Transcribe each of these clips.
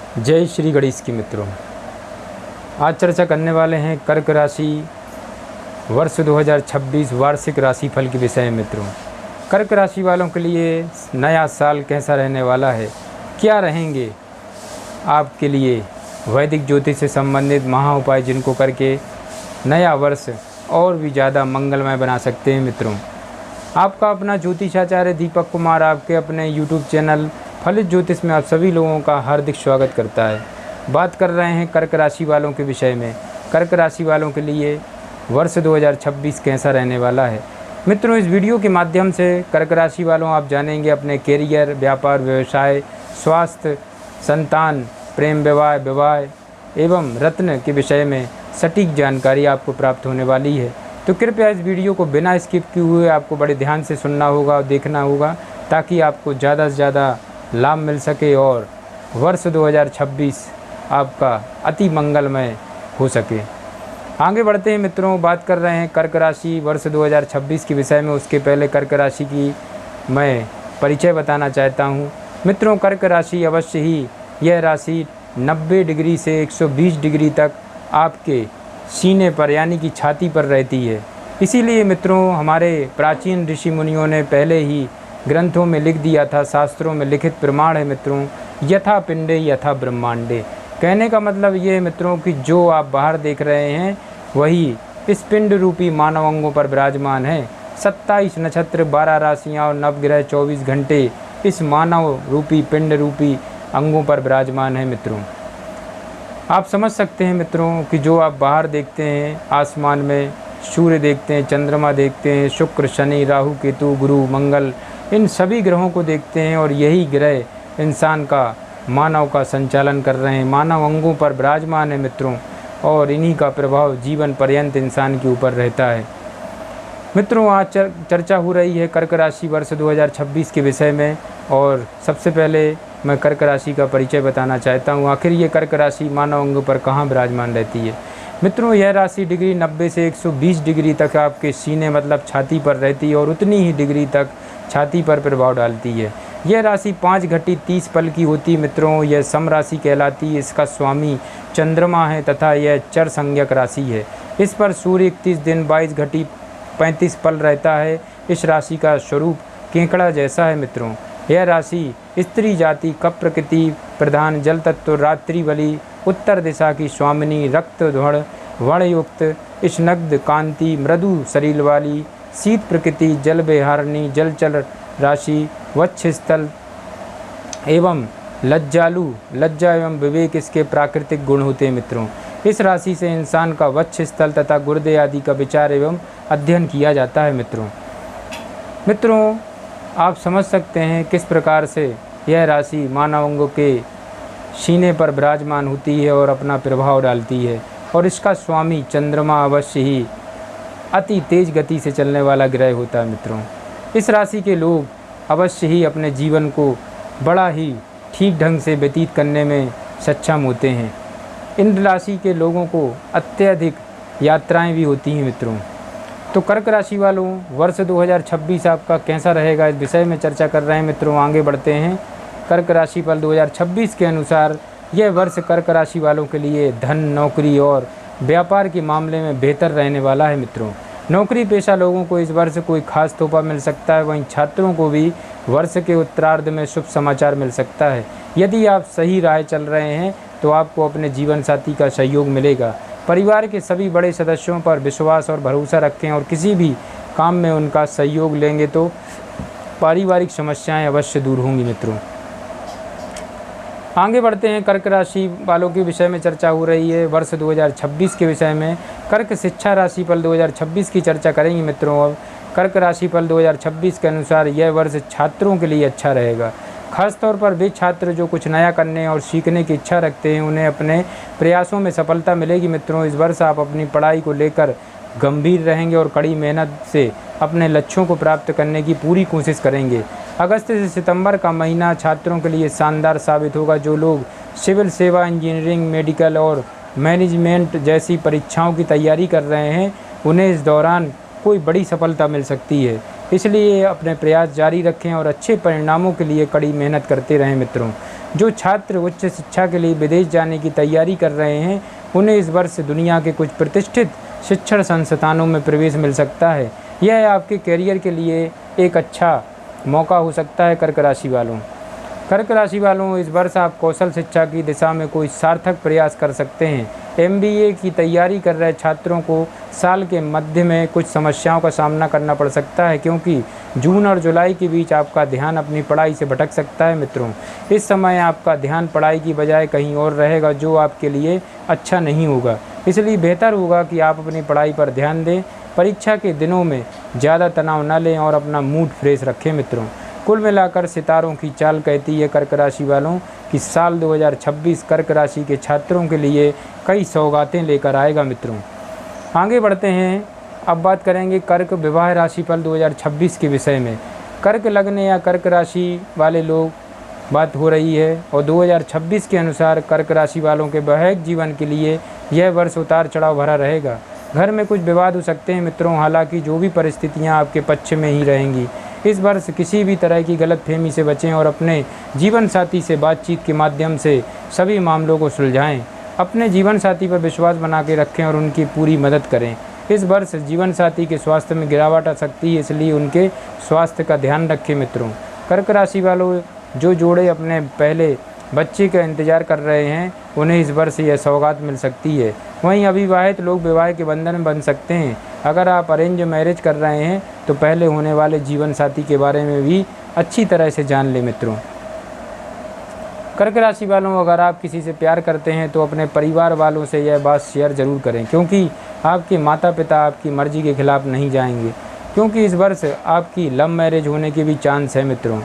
जय श्री गणेश की मित्रों। आज चर्चा करने वाले हैं कर्क राशि वर्ष 2026 वार्षिक राशिफल के विषय में। मित्रों, कर्क राशि वालों के लिए नया साल कैसा रहने वाला है, क्या रहेंगे आपके लिए वैदिक ज्योतिष से संबंधित महा उपाय जिनको करके नया वर्ष और भी ज़्यादा मंगलमय बना सकते हैं। मित्रों, आपका अपना ज्योतिषाचार्य दीपक कुमार आपके अपने यूट्यूब चैनल फलित ज्योतिष में आप सभी लोगों का हार्दिक स्वागत करता है। बात कर रहे हैं कर्क राशि वालों के विषय में। कर्क राशि वालों के लिए वर्ष 2026 कैसा रहने वाला है। मित्रों, इस वीडियो के माध्यम से कर्क राशि वालों आप जानेंगे अपने कैरियर, व्यापार, व्यवसाय, स्वास्थ्य, संतान, प्रेम, विवाह एवं रत्न के विषय में सटीक जानकारी आपको प्राप्त होने वाली है। तो कृपया इस वीडियो को बिना स्किप किए हुए आपको बड़े ध्यान से सुनना होगा और देखना होगा, ताकि आपको ज़्यादा से ज़्यादा लाभ मिल सके और वर्ष 2026 आपका अति मंगलमय हो सके। आगे बढ़ते हैं मित्रों, बात कर रहे हैं कर्क राशि वर्ष 2026 के विषय में। उसके पहले कर्क राशि की मैं परिचय बताना चाहता हूँ। मित्रों, कर्क राशि अवश्य ही यह राशि 90 डिग्री से 120 डिग्री तक आपके सीने पर यानी कि छाती पर रहती है। इसीलिए मित्रों, हमारे प्राचीन ऋषि मुनियों ने पहले ही ग्रंथों में लिख दिया था, शास्त्रों में लिखित प्रमाण है मित्रों, यथा पिंडे यथा ब्रह्मांडे। कहने का मतलब ये है मित्रों कि जो आप बाहर देख रहे हैं वही इस पिंड रूपी मानव अंगों पर विराजमान है। 27 नक्षत्र, 12 राशियाँ और नवग्रह 24 घंटे इस मानव रूपी पिंड रूपी अंगों पर विराजमान है। मित्रों, आप समझ सकते हैं मित्रों कि जो आप बाहर देखते हैं आसमान में, सूर्य देखते हैं, चंद्रमा देखते हैं, शुक्र, शनि, राहु, केतु, गुरु, मंगल, इन सभी ग्रहों को देखते हैं और यही ग्रह इंसान का, मानव का संचालन कर रहे हैं, मानव अंगों पर विराजमान है मित्रों, और इन्हीं का प्रभाव जीवन पर्यंत इंसान के ऊपर रहता है। मित्रों, आज चर्चा हो रही है कर्क राशि वर्ष 2026 के विषय में, और सबसे पहले मैं कर्क राशि का परिचय बताना चाहता हूँ। आखिर ये कर्क राशि मानव अंग पर कहाँ विराजमान रहती है। मित्रों, यह राशि डिग्री 90 से 120 डिग्री तक आपके सीने मतलब छाती पर रहती है और उतनी ही डिग्री तक छाती पर प्रभाव डालती है। यह राशि 5 घटी 30 पल की होती है। मित्रों, यह सम राशि कहलाती है। इसका स्वामी चंद्रमा है तथा यह चर संज्ञक राशि है। इस पर सूर्य 31 दिन 22 घटी 35 पल रहता है। इस राशि का स्वरूप केकड़ा जैसा है। मित्रों, यह राशि स्त्री जाति, कप प्रकृति प्रधान, जल तत्व, रात्रि बली, उत्तर दिशा की स्वामिनी, रक्त ध्वड़ वर्णयुक्त, स्नग्ध कांति, मृदु शरीर वाली, शीत प्रकृति, जल विहारिणी, जलचर राशि, वक्ष स्थल एवं लज्जालु, लज्जा एवं विवेक इसके प्राकृतिक गुण होते हैं। मित्रों, इस राशि से इंसान का वक्ष स्थल तथा गुर्दे आदि का विचार एवं अध्ययन किया जाता है। मित्रों, आप समझ सकते हैं किस प्रकार से यह राशि मानव अंगों के सीने पर विराजमान होती है और अपना प्रभाव डालती है। और इसका स्वामी चंद्रमा अवश्य ही अति तेज गति से चलने वाला ग्रह होता है। मित्रों, इस राशि के लोग अवश्य ही अपने जीवन को बड़ा ही ठीक ढंग से व्यतीत करने में सक्षम होते हैं। इन राशि के लोगों को अत्यधिक यात्राएं भी होती हैं। मित्रों, तो कर्क राशि वालों, वर्ष 2026 आपका कैसा रहेगा, इस विषय में चर्चा कर रहे हैं। मित्रों, आगे बढ़ते हैं। कर्क राशि फल 2026 के अनुसार यह वर्ष कर्क राशि वालों के लिए धन, नौकरी और व्यापार के मामले में बेहतर रहने वाला है। मित्रों, नौकरी पेशा लोगों को इस वर्ष कोई खास तोहफा मिल सकता है। वहीं छात्रों को भी वर्ष के उत्तरार्ध में शुभ समाचार मिल सकता है। यदि आप सही राह चल रहे हैं तो आपको अपने जीवन साथी का सहयोग मिलेगा। परिवार के सभी बड़े सदस्यों पर विश्वास और भरोसा रखें और किसी भी काम में उनका सहयोग लेंगे तो पारिवारिक समस्याएं अवश्य दूर होंगी। मित्रों, आगे बढ़ते हैं। कर्क राशि वालों के विषय में चर्चा हो रही है वर्ष 2026 के विषय में। कर्क शिक्षा राशि फल 2026 की चर्चा करेंगे। मित्रों, अब कर्क राशि फल 2026 के अनुसार यह वर्ष छात्रों के लिए अच्छा रहेगा। खासतौर पर वे छात्र जो कुछ नया करने और सीखने की इच्छा रखते हैं, उन्हें अपने प्रयासों में सफलता मिलेगी। मित्रों, इस वर्ष आप अपनी पढ़ाई को लेकर गंभीर रहेंगे और कड़ी मेहनत से अपने लक्ष्यों को प्राप्त करने की पूरी कोशिश करेंगे। अगस्त से सितंबर का महीना छात्रों के लिए शानदार साबित होगा। जो लोग सिविल सेवा, इंजीनियरिंग, मेडिकल और मैनेजमेंट जैसी परीक्षाओं की तैयारी कर रहे हैं, उन्हें इस दौरान कोई बड़ी सफलता मिल सकती है। इसलिए अपने प्रयास जारी रखें और अच्छे परिणामों के लिए कड़ी मेहनत करते रहें मित्रों। जो छात्र उच्च शिक्षा के लिए विदेश जाने की तैयारी कर रहे हैं, उन्हें इस वर्ष दुनिया के कुछ प्रतिष्ठित शिक्षण संस्थानों में प्रवेश मिल सकता है। यह आपके करियर के लिए एक अच्छा मौका हो सकता है। कर्क राशि वालों, कर्क राशि वालों, इस वर्ष आप कौशल शिक्षा की दिशा में कोई सार्थक प्रयास कर सकते हैं। MBA की तैयारी कर रहे छात्रों को साल के मध्य में कुछ समस्याओं का सामना करना पड़ सकता है, क्योंकि जून और जुलाई के बीच आपका ध्यान अपनी पढ़ाई से भटक सकता है मित्रों। इस समय आपका ध्यान पढ़ाई की बजाय कहीं और रहेगा, जो आपके लिए अच्छा नहीं होगा। इसलिए बेहतर होगा कि आप अपनी पढ़ाई पर ध्यान दें। परीक्षा के दिनों में ज़्यादा तनाव न लें और अपना मूड फ्रेश रखें मित्रों। कुल मिलाकर सितारों की चाल कहती है कर्क राशि वालों कि साल 2026 कर्क राशि के छात्रों के लिए कई सौगातें लेकर आएगा मित्रों। आगे बढ़ते हैं, अब बात करेंगे कर्क विवाह राशिफल 2026 के विषय में। कर्क लग्न या कर्क राशि वाले लोग बात हो रही है और 2026 के अनुसार कर्क राशि वालों के वैवाहिक जीवन के लिए यह वर्ष उतार चढ़ाव भरा रहेगा। घर में कुछ विवाद हो सकते हैं मित्रों, हालांकि जो भी परिस्थितियां आपके पक्ष में ही रहेंगी। इस वर्ष किसी भी तरह की गलतफहमी से बचें और अपने जीवन साथी से बातचीत के माध्यम से सभी मामलों को सुलझाएं। अपने जीवन साथी पर विश्वास बना के रखें और उनकी पूरी मदद करें। इस वर्ष जीवन साथी के स्वास्थ्य में गिरावट आ सकती है, इसलिए उनके स्वास्थ्य का ध्यान रखें मित्रों। कर्क राशि वालों, जो जोड़े अपने पहले बच्चे का इंतजार कर रहे हैं, उन्हें इस वर्ष यह सौगात मिल सकती है। वहीं अविवाहित लोग विवाह के बंधन में बंध सकते हैं। अगर आप अरेंज मैरिज कर रहे हैं तो पहले होने वाले जीवन साथी के बारे में भी अच्छी तरह से जान लें मित्रों। कर्क राशि वालों, अगर आप किसी से प्यार करते हैं तो अपने परिवार वालों से यह बात शेयर ज़रूर करें, क्योंकि आपके माता पिता आपकी मर्ज़ी के खिलाफ नहीं जाएंगे, क्योंकि इस वर्ष आपकी लव मैरिज होने के भी चांस है मित्रों।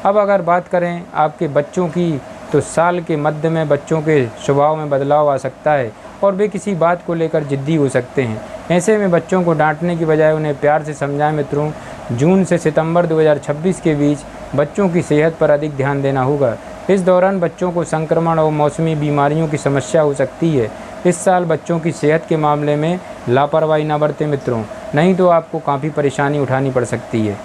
अब अगर बात करें आपके बच्चों की, तो साल के मध्य में बच्चों के स्वभाव में बदलाव आ सकता है और वे किसी बात को लेकर जिद्दी हो सकते हैं। ऐसे में बच्चों को डांटने की बजाय उन्हें प्यार से समझाएं मित्रों। जून से सितंबर 2026 के बीच बच्चों की सेहत पर अधिक ध्यान देना होगा। इस दौरान बच्चों को संक्रमण और मौसमी बीमारियों की समस्या हो सकती है। इस साल बच्चों की सेहत के मामले में लापरवाही न बरतें मित्रों, नहीं तो आपको काफ़ी परेशानी उठानी पड़ सकती है।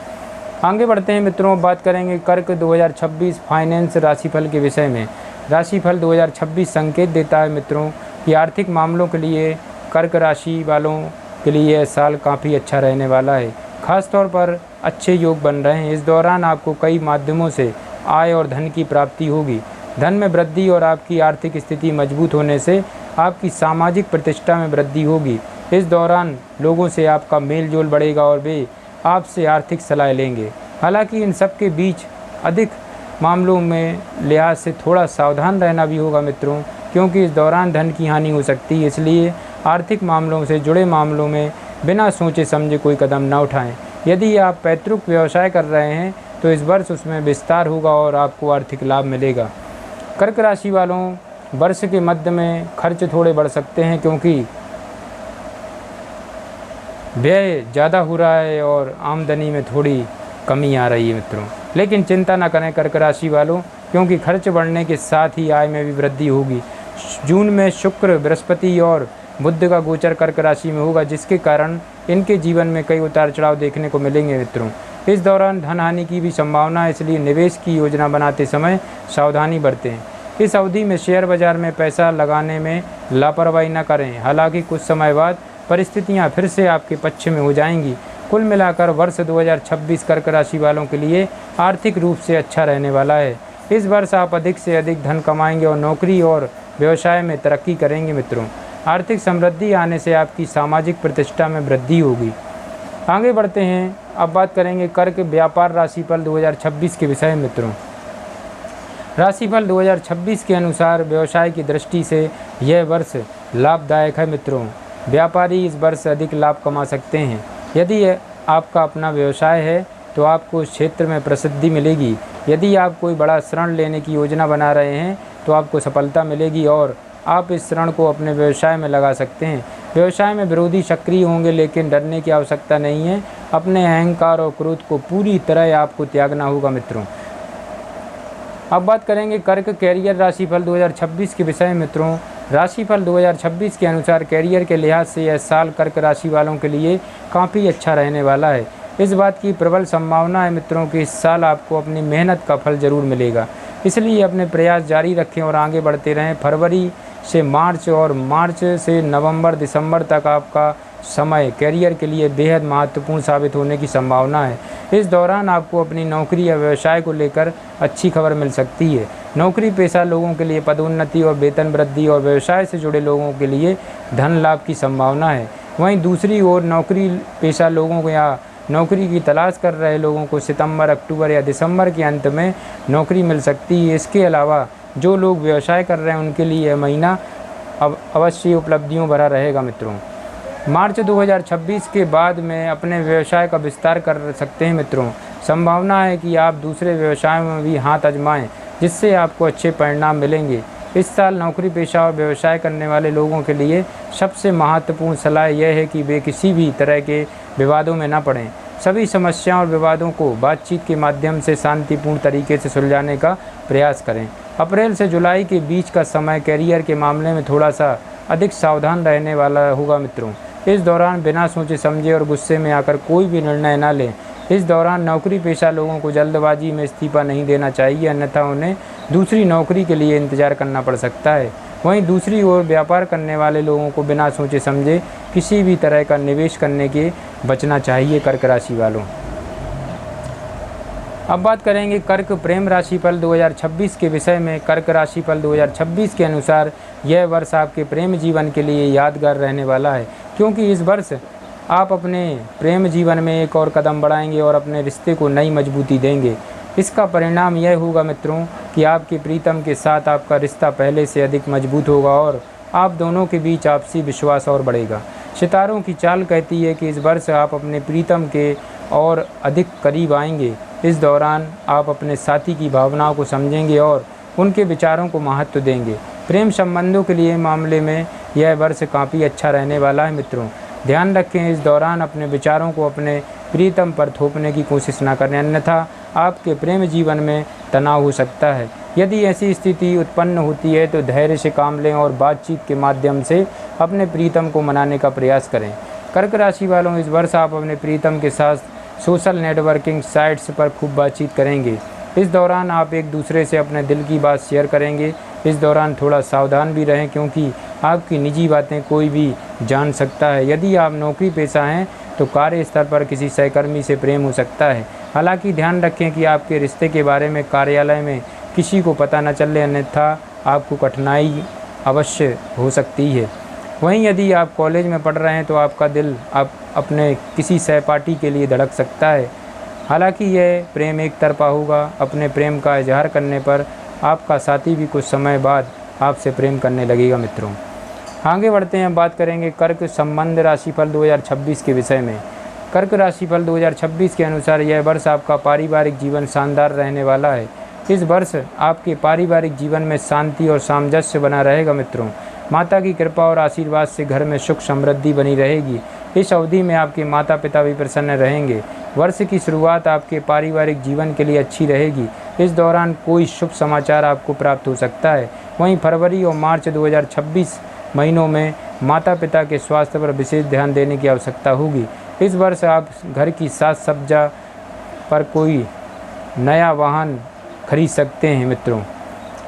आगे बढ़ते हैं मित्रों, बात करेंगे कर्क 2026 फाइनेंस राशिफल के विषय में। राशिफल 2026 संकेत देता है मित्रों कि आर्थिक मामलों के लिए कर्क राशि वालों के लिए यह साल काफ़ी अच्छा रहने वाला है। खास तौर पर अच्छे योग बन रहे हैं। इस दौरान आपको कई माध्यमों से आय और धन की प्राप्ति होगी। धन में वृद्धि और आपकी आर्थिक स्थिति मजबूत होने से आपकी सामाजिक प्रतिष्ठा में वृद्धि होगी। इस दौरान लोगों से आपका मेल जोल बढ़ेगा और वे आपसे आर्थिक सलाह लेंगे। हालांकि इन सब के बीच अधिक मामलों में लिहाज से थोड़ा सावधान रहना भी होगा मित्रों, क्योंकि इस दौरान धन की हानि हो सकती है। इसलिए आर्थिक मामलों से जुड़े मामलों में बिना सोचे समझे कोई कदम न उठाएं। यदि आप पैतृक व्यवसाय कर रहे हैं तो इस वर्ष उसमें विस्तार होगा और आपको आर्थिक लाभ मिलेगा। कर्क राशि वालों, वर्ष के मध्य में खर्च थोड़े बढ़ सकते हैं, क्योंकि व्यय ज़्यादा हो रहा है और आमदनी में थोड़ी कमी आ रही है मित्रों। लेकिन चिंता न करें कर्क राशि वालों, क्योंकि खर्च बढ़ने के साथ ही आय में भी वृद्धि होगी। जून में शुक्र, बृहस्पति और बुध का गोचर कर्क राशि में होगा, जिसके कारण इनके जीवन में कई उतार चढ़ाव देखने को मिलेंगे मित्रों। इस दौरान धन हानि की भी संभावना है, इसलिए निवेश की योजना बनाते समय सावधानी बरतें। इस अवधि में शेयर बाजार में पैसा लगाने में लापरवाही न करें। हालांकि कुछ समय बाद परिस्थितियां फिर से आपके पक्ष में हो जाएंगी। कुल मिलाकर वर्ष 2026 कर्क राशि वालों के लिए आर्थिक रूप से अच्छा रहने वाला है। इस वर्ष आप अधिक से अधिक धन कमाएंगे और नौकरी और व्यवसाय में तरक्की करेंगे मित्रों। आर्थिक समृद्धि आने से आपकी सामाजिक प्रतिष्ठा में वृद्धि होगी। आगे बढ़ते हैं, अब बात करेंगे कर्क व्यापार राशिफल 2026 के विषय में मित्रों। राशिफल 2026 के अनुसार व्यवसाय की दृष्टि से यह वर्ष लाभदायक है मित्रों। व्यापारी इस वर्ष अधिक लाभ कमा सकते हैं। यदि आपका अपना व्यवसाय है तो आपको उस क्षेत्र में प्रसिद्धि मिलेगी। यदि आप कोई बड़ा ऋण लेने की योजना बना रहे हैं तो आपको सफलता मिलेगी और आप इस ऋण को अपने व्यवसाय में लगा सकते हैं। व्यवसाय में विरोधी सक्रिय होंगे, लेकिन डरने की आवश्यकता नहीं है। अपने अहंकार और क्रोध को पूरी तरह आपको त्यागना होगा मित्रों। अब बात करेंगे कर्क कैरियर राशिफल 2026 के विषय में मित्रों। राशिफल 2026 के अनुसार कैरियर के लिहाज से यह साल कर्क राशि वालों के लिए काफ़ी अच्छा रहने वाला है। इस बात की प्रबल संभावना है मित्रों कि इस साल आपको अपनी मेहनत का फल ज़रूर मिलेगा। इसलिए अपने प्रयास जारी रखें और आगे बढ़ते रहें। फरवरी से मार्च और मार्च से नवंबर दिसंबर तक आपका समय करियर के लिए बेहद महत्वपूर्ण साबित होने की संभावना है। इस दौरान आपको अपनी नौकरी या व्यवसाय को लेकर अच्छी खबर मिल सकती है। नौकरी पेशा लोगों के लिए पदोन्नति और वेतन वृद्धि और व्यवसाय से जुड़े लोगों के लिए धन लाभ की संभावना है। वहीं दूसरी ओर नौकरी पेशा लोगों को या नौकरी की तलाश कर रहे लोगों को सितंबर, अक्टूबर या दिसंबर के अंत में नौकरी मिल सकती है। इसके अलावा जो लोग व्यवसाय कर रहे हैं उनके लिए यह महीना अब अवश्य उपलब्धियों भरा रहेगा मित्रों। मार्च 2026 के बाद में अपने व्यवसाय का विस्तार कर सकते हैं मित्रों। संभावना है कि आप दूसरे व्यवसायों में भी हाथ आजमाएं, जिससे आपको अच्छे परिणाम मिलेंगे। इस साल नौकरी पेशा और व्यवसाय करने वाले लोगों के लिए सबसे महत्वपूर्ण सलाह यह है कि वे किसी भी तरह के विवादों में न पड़ें। सभी समस्याओं और विवादों को बातचीत के माध्यम से शांतिपूर्ण तरीके से सुलझाने का प्रयास करें। अप्रैल से जुलाई के बीच का समय करियर के मामले में थोड़ा सा अधिक सावधान रहने वाला होगा मित्रों। इस दौरान बिना सोचे समझे और गुस्से में आकर कोई भी निर्णय न लें। इस दौरान नौकरी पेशा लोगों को जल्दबाजी में इस्तीफा नहीं देना चाहिए, अन्यथा उन्हें दूसरी नौकरी के लिए इंतजार करना पड़ सकता है। वहीं दूसरी ओर व्यापार करने वाले लोगों को बिना सोचे समझे किसी भी तरह का निवेश करने के बचना चाहिए। कर्क राशि वालों, अब बात करेंगे कर्क प्रेम राशिफल 2026 के विषय में। कर्क राशिफल 2026 के अनुसार यह वर्ष आपके प्रेम जीवन के लिए यादगार रहने वाला है, क्योंकि इस वर्ष आप अपने प्रेम जीवन में एक और कदम बढ़ाएंगे और अपने रिश्ते को नई मजबूती देंगे। इसका परिणाम यह होगा मित्रों कि आपके प्रीतम के साथ आपका रिश्ता पहले से अधिक मजबूत होगा और आप दोनों के बीच आपसी विश्वास और बढ़ेगा। सितारों की चाल कहती है कि इस वर्ष आप अपने प्रीतम के और अधिक करीब आएंगे। इस दौरान आप अपने साथी की भावनाओं को समझेंगे और उनके विचारों को महत्व देंगे। प्रेम संबंधों के लिए मामले में यह वर्ष काफ़ी अच्छा रहने वाला है मित्रों। ध्यान रखें, इस दौरान अपने विचारों को अपने प्रीतम पर थोपने की कोशिश न करें, अन्यथा आपके प्रेम जीवन में तनाव हो सकता है। यदि ऐसी स्थिति उत्पन्न होती है तो धैर्य से काम लें और बातचीत के माध्यम से अपने प्रीतम को मनाने का प्रयास करें। कर्क राशि वालों, इस वर्ष आप अपने प्रीतम के साथ सोशल नेटवर्किंग साइट्स पर खूब बातचीत करेंगे। इस दौरान आप एक दूसरे से अपने दिल की बात शेयर करेंगे। इस दौरान थोड़ा सावधान भी रहें, क्योंकि आपकी निजी बातें कोई भी जान सकता है। यदि आप नौकरी पेशा हैं तो कार्य स्तर पर किसी सहकर्मी से प्रेम हो सकता है। हालांकि ध्यान रखें कि आपके रिश्ते के बारे में कार्यालय में किसी को पता न चले, अन्यथा आपको कठिनाई अवश्य हो सकती है। वहीं यदि आप कॉलेज में पढ़ रहे हैं तो आपका दिल आप अपने किसी सहपाठी के लिए धड़क सकता है। हालांकि यह प्रेम एक तरफा होगा। अपने प्रेम का इजहार करने पर आपका साथी भी कुछ समय बाद आपसे प्रेम करने लगेगा मित्रों। आगे बढ़ते हैं, बात करेंगे कर्क संबंध राशिफल 2026 के विषय में। कर्क राशिफल 2026 के अनुसार यह वर्ष आपका पारिवारिक जीवन शानदार रहने वाला है। इस वर्ष आपके पारिवारिक जीवन में शांति और सामंजस्य बना रहेगा मित्रों। माता की कृपा और आशीर्वाद से घर में सुख समृद्धि बनी रहेगी। इस अवधि में आपके माता पिता भी प्रसन्न रहेंगे। वर्ष की शुरुआत आपके पारिवारिक जीवन के लिए अच्छी रहेगी। इस दौरान कोई शुभ समाचार आपको प्राप्त हो सकता है। वहीं फरवरी और मार्च 2026 महीनों में माता पिता के स्वास्थ्य पर विशेष ध्यान देने की आवश्यकता होगी। इस वर्ष आप घर की साज सज्जा पर कोई नया वाहन खरीद सकते हैं मित्रों।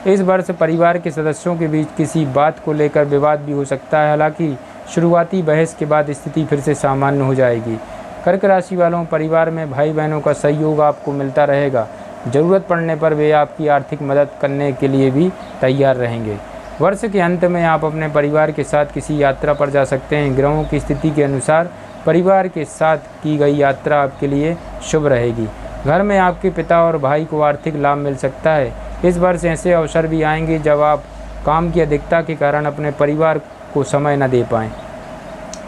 इस वर्ष परिवार के सदस्यों के बीच किसी बात को लेकर विवाद भी हो सकता है। हालांकि शुरुआती बहस के बाद स्थिति फिर से सामान्य हो जाएगी। कर्क राशि वालों, परिवार में भाई बहनों का सहयोग आपको मिलता रहेगा। ज़रूरत पड़ने पर वे आपकी आर्थिक मदद करने के लिए भी तैयार रहेंगे। वर्ष के अंत में आप अपने परिवार के साथ किसी यात्रा पर जा सकते हैं। ग्रहों की स्थिति के अनुसार परिवार के साथ की गई यात्रा आपके लिए शुभ रहेगी। घर में आपके पिता और भाई को आर्थिक लाभ मिल सकता है। इस वर्ष ऐसे अवसर भी आएंगे जब आप काम की अधिकता के कारण अपने परिवार को समय न दे पाएँ।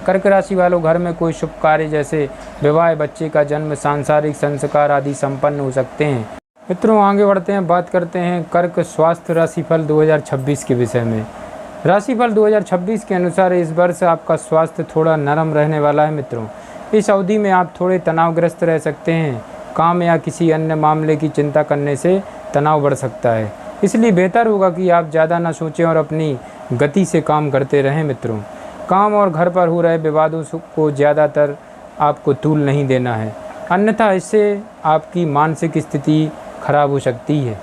कर्क राशि वालों, घर में कोई शुभ कार्य जैसे विवाह, बच्चे का जन्म, सांसारिक संस्कार आदि संपन्न हो सकते हैं। मित्रों, आगे बढ़ते हैं, बात करते हैं कर्क स्वास्थ्य राशिफल 2026 के विषय में। राशिफल 2026 के अनुसार इस वर्ष आपका स्वास्थ्य थोड़ा नरम रहने वाला है मित्रों। इस अवधि में आप थोड़े तनावग्रस्त रह सकते हैं। काम या किसी अन्य मामले की चिंता करने से तनाव बढ़ सकता है, इसलिए बेहतर होगा कि आप ज़्यादा ना सोचें और अपनी गति से काम करते रहें मित्रों। काम और घर पर हो रहे विवादों को ज़्यादातर आपको तूल नहीं देना है। अन्यथा इससे आपकी मानसिक स्थिति खराब हो सकती है।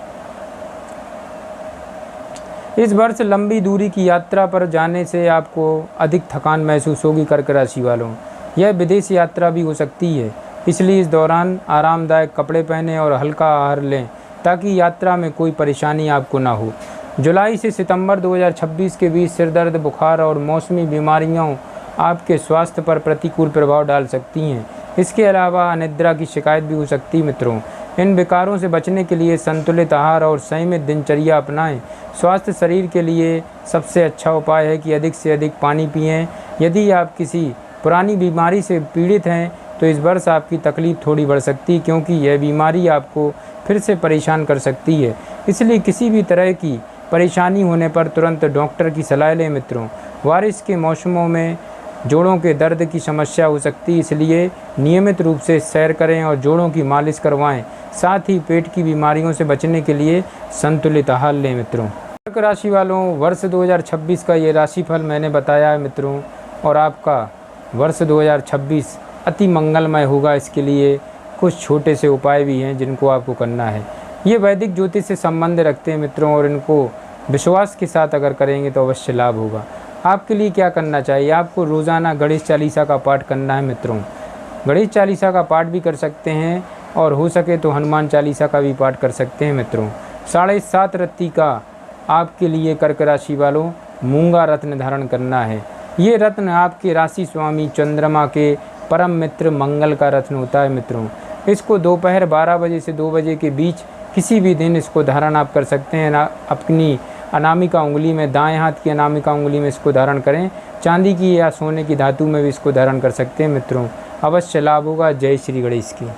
इस वर्ष लंबी दूरी की यात्रा पर जाने से आपको अधिक थकान महसूस होगी कर्क राशि वालों। यह विदेश यात्रा भी हो सकती है, इसलिए इस दौरान आरामदायक कपड़े पहनें और हल्का आहार लें ताकि यात्रा में कोई परेशानी आपको ना हो। जुलाई से सितंबर 2026 के बीच सिरदर्द, बुखार और मौसमी बीमारियों आपके स्वास्थ्य पर प्रतिकूल प्रभाव डाल सकती हैं। इसके अलावा अनिद्रा की शिकायत भी हो सकती है मित्रों। इन विकारों से बचने के लिए संतुलित आहार और संयमित दिनचर्या अपनाएं। स्वास्थ्य शरीर के लिए सबसे अच्छा उपाय है कि अधिक से अधिक पानी पिएं। यदि आप किसी पुरानी बीमारी से पीड़ित हैं तो इस वर्ष आपकी तकलीफ थोड़ी बढ़ सकती है, क्योंकि यह बीमारी आपको फिर से परेशान कर सकती है। इसलिए किसी भी तरह की परेशानी होने पर तुरंत डॉक्टर की सलाह लें मित्रों। बारिश के मौसमों में जोड़ों के दर्द की समस्या हो सकती है, इसलिए नियमित रूप से सैर करें और जोड़ों की मालिश करवाएं। साथ ही पेट की बीमारियों से बचने के लिए संतुलित आहार लें मित्रों। कर्क राशि वालों, वर्ष 2026 का ये राशिफल मैंने बताया है मित्रों, और आपका वर्ष 2026 अति मंगलमय होगा। इसके लिए कुछ छोटे से उपाय भी हैं जिनको आपको करना है। ये वैदिक ज्योतिष से संबंध रखते हैं मित्रों, और इनको विश्वास के साथ अगर करेंगे तो अवश्य लाभ होगा। आपके लिए क्या करना चाहिए, आपको रोज़ाना गणेश चालीसा का पाठ करना है मित्रों। गणेश चालीसा का पाठ भी कर सकते हैं और हो सके तो हनुमान चालीसा का भी पाठ कर सकते हैं मित्रों। 7.5 रत्ती का आपके लिए कर्क राशि वालों मूंगा रत्न धारण करना है। ये रत्न आपके राशि स्वामी चंद्रमा के परम मित्र मंगल का रत्न होता है मित्रों। इसको दोपहर 12 बजे से 2 बजे के बीच किसी भी दिन इसको धारण आप कर सकते हैं। अपनी अनामिका उंगली में, दाएं हाथ की अनामिका उंगली में इसको धारण करें। चांदी की या सोने की धातु में भी इसको धारण कर सकते हैं मित्रों। अवश्य लाभ होगा। जय श्री गणेश की।